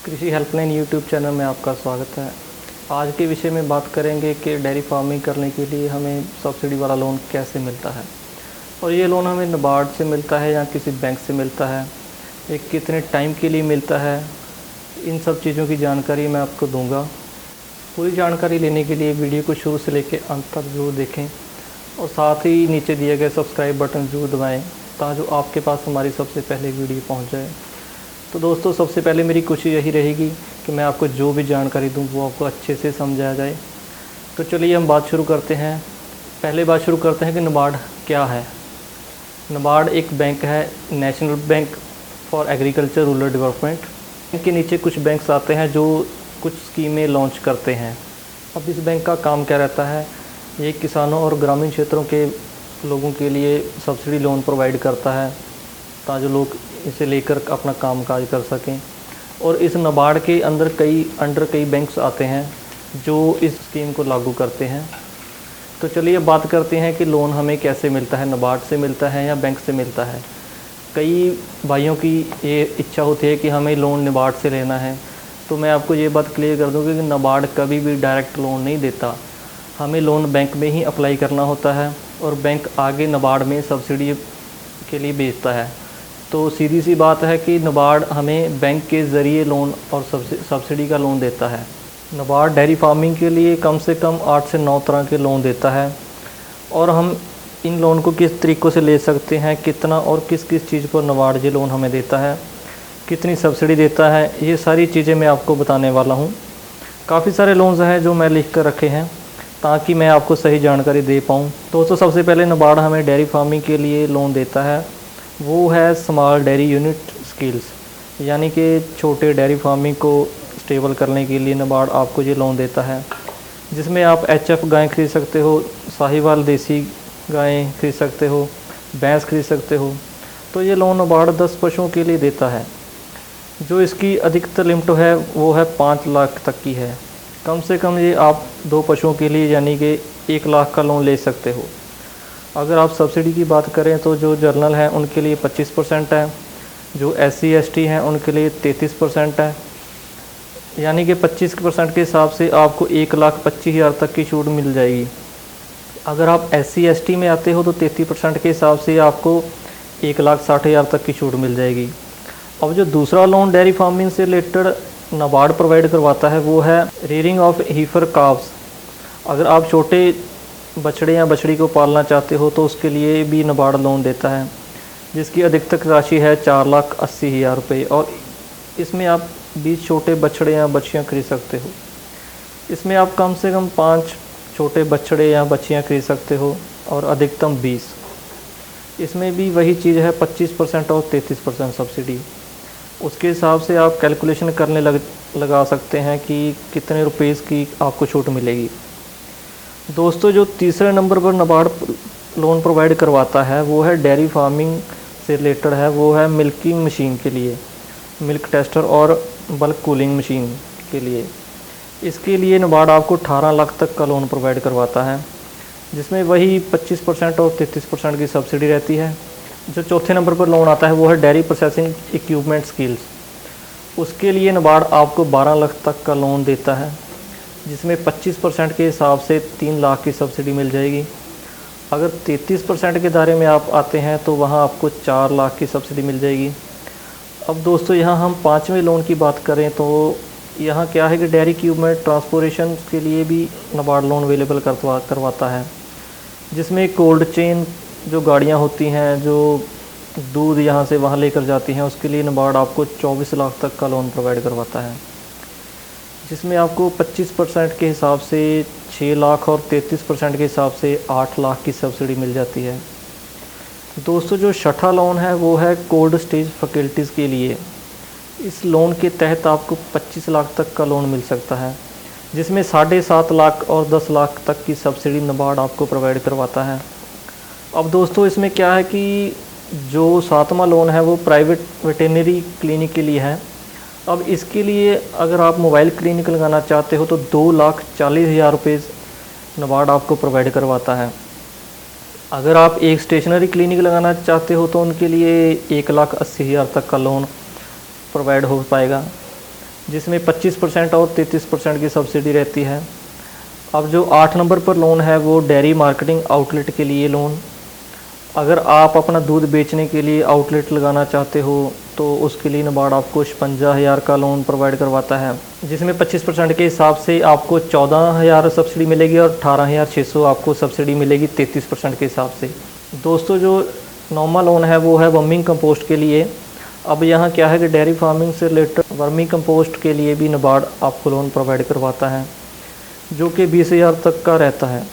कृषि helpline YouTube channel में आपका स्वागत है। आज के विषय में बात करेंगे कि डेयरी फार्मिंग करने के लिए हमें सब्सिडी वाला लोन कैसे मिलता है और ये लोन हमें नाबार्ड से मिलता है या किसी बैंक से मिलता है, ये कितने टाइम के लिए मिलता है। इन सब चीज़ों की जानकारी मैं आपको दूंगा। पूरी जानकारी लेने के लिए वीडियो को शुरू से लेकर अंत तक ज़रूर देखें और साथ ही नीचे दिए गए सब्सक्राइब बटन ज़रूर दबाएँ ताकि आपके पास हमारी सबसे पहले वीडियो पहुँच जाए। तो दोस्तों, सबसे पहले मेरी कोशिश यही रहेगी कि मैं आपको जो भी जानकारी दूं वो आपको अच्छे से समझाया जाए। तो चलिए हम बात शुरू करते हैं। पहले बात शुरू करते हैं कि नाबार्ड क्या है। नाबार्ड एक बैंक है, national bank for agriculture rural development. इनके नीचे कुछ बैंक्स आते हैं जो कुछ स्कीमें लॉन्च करते हैं। अब इस बैंक का काम क्या रहता है, ये किसानों और ग्रामीण क्षेत्रों के लोगों के लिए सब्सिडी लोन प्रोवाइड करता है ताकि लोग इसे लेकर अपना काम काज कर सकें। और इस नाबार्ड के अंदर कई बैंक्स आते हैं जो इस स्कीम को लागू करते हैं। तो चलिए बात करते हैं कि लोन हमें कैसे मिलता है, नाबार्ड से मिलता है या बैंक से मिलता है। कई भाइयों की ये इच्छा होती है कि हमें लोन नाबार्ड से लेना है, तो मैं आपको ये बात क्लियर कर दूँ कि नाबार्ड कभी भी डायरेक्ट लोन नहीं देता। हमें लोन बैंक में ही अप्लाई करना होता है और बैंक आगे नाबार्ड में सब्सिडी के लिए भेजता है। तो सीधी सी बात है कि नाबार्ड हमें बैंक के ज़रिए लोन और सब्सिडी का लोन देता है। नाबार्ड डेयरी फार्मिंग के लिए कम से कम 8 से 9 तरह के लोन देता है और हम इन लोन को किस तरीक़ों से ले सकते हैं, कितना और किस किस चीज़ पर नाबार्ड ये लोन हमें देता है, कितनी सब्सिडी देता है, ये सारी चीज़ें मैं आपको बताने वाला हूँ। काफ़ी सारे लोन्स हैं जो मैं लिख कर रखे हैं ताकि मैं आपको सही जानकारी दे पाऊँ। दोस्तों, सबसे पहले नाबार्ड हमें डेयरी फार्मिंग के लिए लोन देता है, वो है स्मॉल डेयरी यूनिट स्किल्स, यानी कि छोटे डेयरी फार्मिंग को स्टेबल करने के लिए नाबार्ड आपको ये लोन देता है, जिसमें आप एचएफ गायें खरीद सकते हो, साहिवाल देसी गायें खरीद सकते हो, भैंस खरीद सकते हो। तो ये लोन नाबार्ड 10 पशुओं के लिए देता है। जो इसकी अधिकतर लिमिट है वो है 5 लाख तक की है। कम से कम ये आप 2 पशुओं के लिए यानी कि 1 लाख का लोन ले सकते हो। अगर आप सब्सिडी की बात करें तो जो जर्नल हैं उनके लिए 25% है, जो SC ST हैं उनके लिए 33% है, यानी कि 25% के हिसाब से आपको 1,25,000 तक की छूट मिल जाएगी। अगर आप SC ST में आते हो तो 33% के हिसाब से आपको 1,60,000 तक की छूट मिल जाएगी। अब जो दूसरा लोन डेयरी फार्मिंग से रिलेटेड नाबार्ड प्रोवाइड करवाता है वो है रेयरिंग ऑफ हीफर काव्स। अगर आप छोटे बछड़े या बछड़ी को पालना चाहते हो तो उसके लिए भी नाबार्ड लोन देता है, जिसकी अधिकतम राशि है 4,80,000 रुपये और इसमें आप 20 छोटे बछड़े या बछियाँ खरीद सकते हो। इसमें आप कम से कम 5 छोटे बछड़े या बछियाँ खरीद सकते हो और अधिकतम 20। इसमें भी वही चीज़ है, 25% और 33% सब्सिडी। उसके हिसाब से आप कैलकुलेशन करने लगा सकते हैं कि कितने रुपीज़ की आपको छूट मिलेगी। दोस्तों, जो तीसरे नंबर पर नाबार्ड लोन प्रोवाइड करवाता है वो है डेयरी फार्मिंग से रिलेटेड है, वो है मिल्किंग मशीन के लिए, मिल्क टेस्टर और बल्क कूलिंग मशीन के लिए। इसके लिए नाबार्ड आपको 18 लाख तक का लोन प्रोवाइड करवाता है, जिसमें वही 25% और 33% की सब्सिडी रहती है। जो चौथे नंबर पर लोन आता है वो है डेयरी प्रोसेसिंग इक्विपमेंट स्किल्स। उसके लिए नाबार्ड आपको 12 लाख तक का लोन देता है, जिसमें 25% के हिसाब से 3 लाख की सब्सिडी मिल जाएगी। अगर 33% के दायरे में आप आते हैं तो वहाँ आपको 4 लाख की सब्सिडी मिल जाएगी। अब दोस्तों, यहाँ हम 5वें लोन की बात करें तो यहाँ क्या है कि डेयरी इक्विपमेंट ट्रांसपोर्टेशन के लिए भी नाबार्ड लोन अवेलेबल करवाता है, जिसमें कोल्ड चेन जो गाड़ियाँ होती हैं जो दूध यहाँ से वहाँ लेकर जाती हैं, उसके लिए नाबार्ड आपको 24 लाख तक का लोन प्रोवाइड करवाता है, जिसमें आपको 25% के हिसाब से 6 लाख और 33% के हिसाब से 8 लाख की सब्सिडी मिल जाती है। दोस्तों, जो छठा लोन है वो है कोल्ड स्टेज फैसिलिटीज़ के लिए। इस लोन के तहत आपको 25 लाख तक का लोन मिल सकता है, जिसमें 7.5 लाख और 10 लाख तक की सब्सिडी नाबार्ड आपको प्रोवाइड करवाता है। अब दोस्तों, इसमें क्या है कि जो 7वां लोन है वो प्राइवेट वेटेनरी क्लिनिक के लिए है। अब इसके लिए अगर आप मोबाइल क्लिनिक लगाना चाहते हो तो 2,40,000 रुपये नाबार्ड आपको प्रोवाइड करवाता है। अगर आप एक स्टेशनरी क्लिनिक लगाना चाहते हो तो उनके लिए 1,80,000 तक का लोन प्रोवाइड हो पाएगा। जिसमें 25% और 33% की सब्सिडी रहती है। अब जो 8 नंबर पर लोन है वो डेयरी मार्केटिंग आउटलेट के लिए लोन। अगर आप अपना दूध बेचने के लिए आउटलेट लगाना चाहते हो तो उसके लिए नाबार्ड आपको 56,000 का लोन प्रोवाइड करवाता है, जिसमें 25% के हिसाब से आपको 14,000 सब्सिडी मिलेगी और 18,600 आपको सब्सिडी मिलेगी 33% के हिसाब से। दोस्तों, जो नॉर्मल लोन है वो है वर्मिंग कंपोस्ट के लिए। अब यहाँ क्या है कि डेयरी फार्मिंग से रिलेटेड वर्मिंग कंपोस्ट के लिए भी नाबार्ड आपको लोन प्रोवाइड करवाता है, जो कि 20,000 तक का रहता है,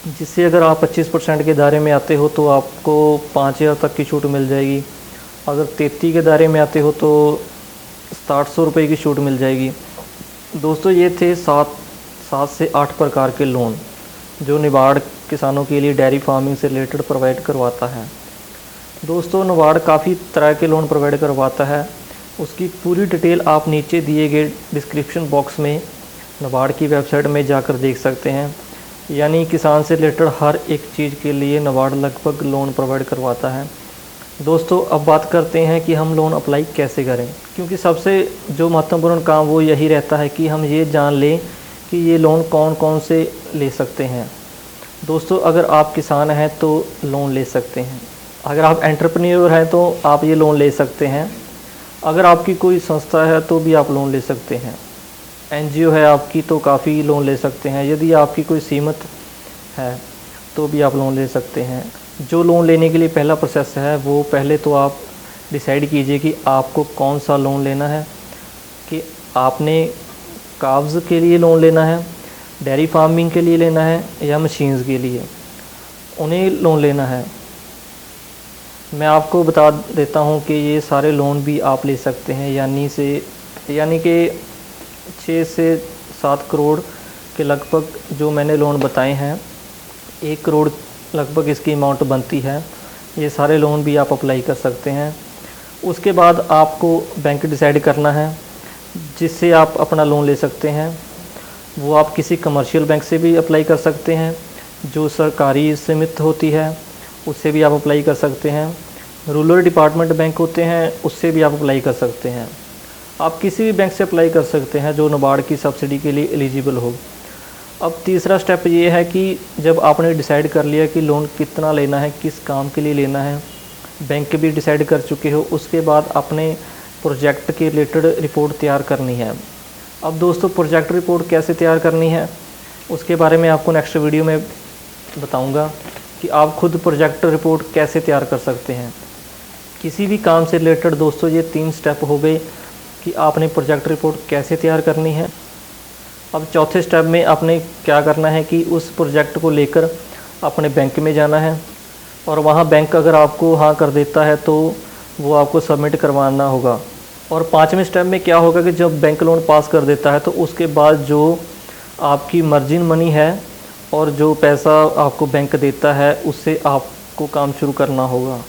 जिससे अगर आप 25% के दायरे में आते हो तो आपको 5,000 तक की छूट मिल जाएगी। अगर 33 के दायरे में आते हो तो 700 रुपये की छूट मिल जाएगी। दोस्तों, ये थे 7 से 8 प्रकार के लोन जो नाबार्ड किसानों के लिए डेयरी फार्मिंग से रिलेटेड प्रोवाइड करवाता है। दोस्तों, नाबार्ड काफ़ी तरह के लोन प्रोवाइड करवाता है। उसकी पूरी डिटेल आप नीचे दिए गए डिस्क्रिप्शन बॉक्स में नाबार्ड की वेबसाइट में जाकर देख सकते हैं। यानी किसान से रिलेटेड हर एक चीज़ के लिए नाबार्ड लगभग लोन प्रोवाइड करवाता है। दोस्तों, अब बात करते हैं कि हम लोन अप्लाई कैसे करें, क्योंकि सबसे जो महत्वपूर्ण काम वो यही रहता है कि हम ये जान लें कि ये लोन कौन कौन से ले सकते हैं। दोस्तों, अगर आप किसान हैं तो लोन ले सकते हैं। अगर आप एंटरप्रेन्योर हैं तो आप ये लोन ले सकते हैं। अगर आपकी कोई संस्था है तो भी आप लोन ले सकते हैं। एनजीओ है आपकी तो काफ़ी लोन ले सकते हैं। यदि आपकी कोई सीमित है तो भी आप लोन ले सकते हैं। जो लोन लेने के लिए पहला प्रोसेस है वो पहले तो आप डिसाइड कीजिए कि आपको कौन सा लोन लेना है, कि आपने काव्ज़ के लिए लोन लेना है, डेयरी फार्मिंग के लिए लेना है या मशीन्स के लिए, उन्हें लोन लेना है। मैं आपको बता देता हूं कि ये सारे लोन भी आप ले सकते हैं, यानी कि 6 से 7 करोड़ के लगभग जो मैंने लोन बताए हैं, 1 करोड़ लगभग इसकी अमाउंट बनती है। ये सारे लोन भी आप अप्लाई कर सकते हैं। उसके बाद आपको बैंक डिसाइड करना है जिससे आप अपना लोन ले सकते हैं। वो आप किसी कमर्शियल बैंक से भी अप्लाई कर सकते हैं, जो सरकारी सीमित होती है उससे भी आप अप्लाई कर सकते हैं। रूरल डिपार्टमेंट बैंक होते हैं उससे भी आप अप्लाई कर सकते हैं। आप किसी भी बैंक से अप्लाई कर सकते हैं जो नाबार्ड की सब्सिडी के लिए एलिजिबल हो। अब तीसरा स्टेप ये है कि जब आपने डिसाइड कर लिया कि लोन कितना लेना है, किस काम के लिए लेना है, बैंक भी डिसाइड कर चुके हो, उसके बाद अपने प्रोजेक्ट के रिलेटेड रिपोर्ट तैयार करनी है। अब दोस्तों, प्रोजेक्ट रिपोर्ट कैसे तैयार करनी है उसके बारे में आपको नेक्स्ट वीडियो में बताऊंगा कि आप खुद प्रोजेक्ट रिपोर्ट कैसे तैयार कर सकते हैं किसी भी काम से रिलेटेड। दोस्तों, ये 3 स्टेप हो गए कि आपने प्रोजेक्ट रिपोर्ट कैसे तैयार करनी है। अब चौथे स्टेप में आपने क्या करना है कि उस प्रोजेक्ट को लेकर अपने बैंक में जाना है, और वहाँ बैंक अगर आपको हाँ कर देता है तो वो आपको सबमिट करवाना होगा। और 5वें स्टेप में क्या होगा कि जब बैंक लोन पास कर देता है तो उसके बाद जो आपकी मार्जिन मनी है और जो पैसा आपको बैंक देता है उससे आपको काम शुरू करना होगा।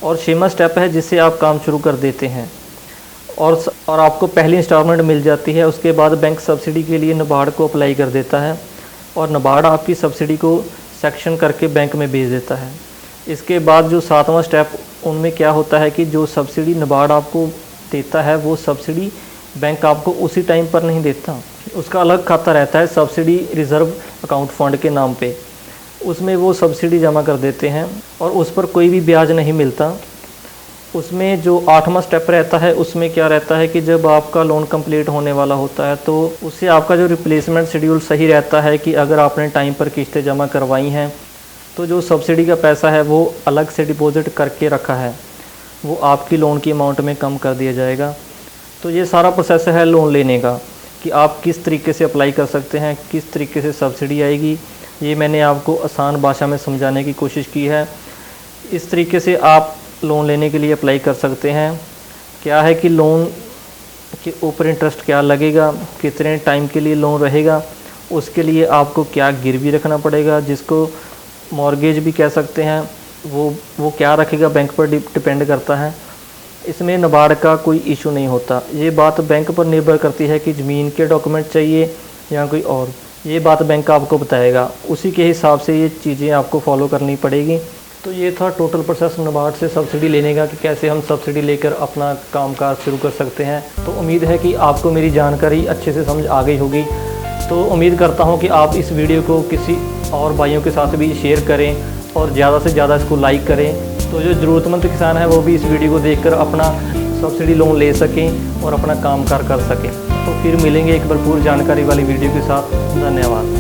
और 6वां स्टेप है जिससे आप काम शुरू कर देते हैं और आपको पहली इंस्टॉलमेंट मिल जाती है। उसके बाद बैंक सब्सिडी के लिए नाबार्ड को अप्लाई कर देता है और नाबार्ड आपकी सब्सिडी को सेक्शन करके बैंक में भेज देता है। इसके बाद जो 7वां स्टेप, उनमें क्या होता है कि जो सब्सिडी नाबार्ड आपको देता है वो सब्सिडी बैंक आपको उसी टाइम पर नहीं देता। उसका अलग खाता रहता है सब्सिडी रिज़र्व अकाउंट फ़ंड के नाम पे, उसमें वो सब्सिडी जमा कर देते हैं और उस पर कोई भी ब्याज नहीं मिलता। उसमें जो 8वां स्टेप रहता है उसमें क्या रहता है कि जब आपका लोन कंप्लीट होने वाला होता है तो उससे आपका जो रिप्लेसमेंट शेड्यूल सही रहता है कि अगर आपने टाइम पर किस्तें जमा करवाई हैं तो जो सब्सिडी का पैसा है वो अलग से डिपॉजिट करके रखा है वो आपकी लोन की अमाउंट में कम कर दिया जाएगा। तो ये सारा प्रोसेस है लोन लेने का कि आप किस तरीके से अप्लाई कर सकते हैं, किस तरीके से सब्सिडी आएगी। ये मैंने आपको आसान भाषा में समझाने की कोशिश की है। इस तरीके से आप लोन लेने के लिए अप्लाई कर सकते हैं। क्या है कि लोन के ऊपर इंटरेस्ट क्या लगेगा, कितने टाइम के लिए लोन रहेगा, उसके लिए आपको क्या गिरवी रखना पड़ेगा, जिसको मॉर्गेज भी कह सकते हैं, वो क्या रखेगा बैंक पर डिपेंड करता है। इसमें नाबार्ड का कोई इशू नहीं होता। ये बात बैंक पर निर्भर करती है कि ज़मीन के डॉक्यूमेंट चाहिए या कोई और, ये बात बैंक आपको बताएगा। उसी के हिसाब से ये चीज़ें आपको फॉलो करनी पड़ेगी। तो ये था टोटल प्रोसेस नाबार्ड से सब्सिडी लेने का कि कैसे हम सब्सिडी लेकर अपना कामकाज शुरू कर सकते हैं। तो उम्मीद है कि आपको मेरी जानकारी अच्छे से समझ आ गई होगी। तो उम्मीद करता हूँ कि आप इस वीडियो को किसी और भाइयों के साथ भी शेयर करें और ज़्यादा से ज़्यादा इसको लाइक करें, तो जो ज़रूरतमंद किसान हैं वो भी इस वीडियो को देखकर अपना सब्सिडी लोन ले सकें और अपना कामकाज कर सकें। तो फिर मिलेंगे एक भरपूर जानकारी वाली वीडियो के साथ। धन्यवाद।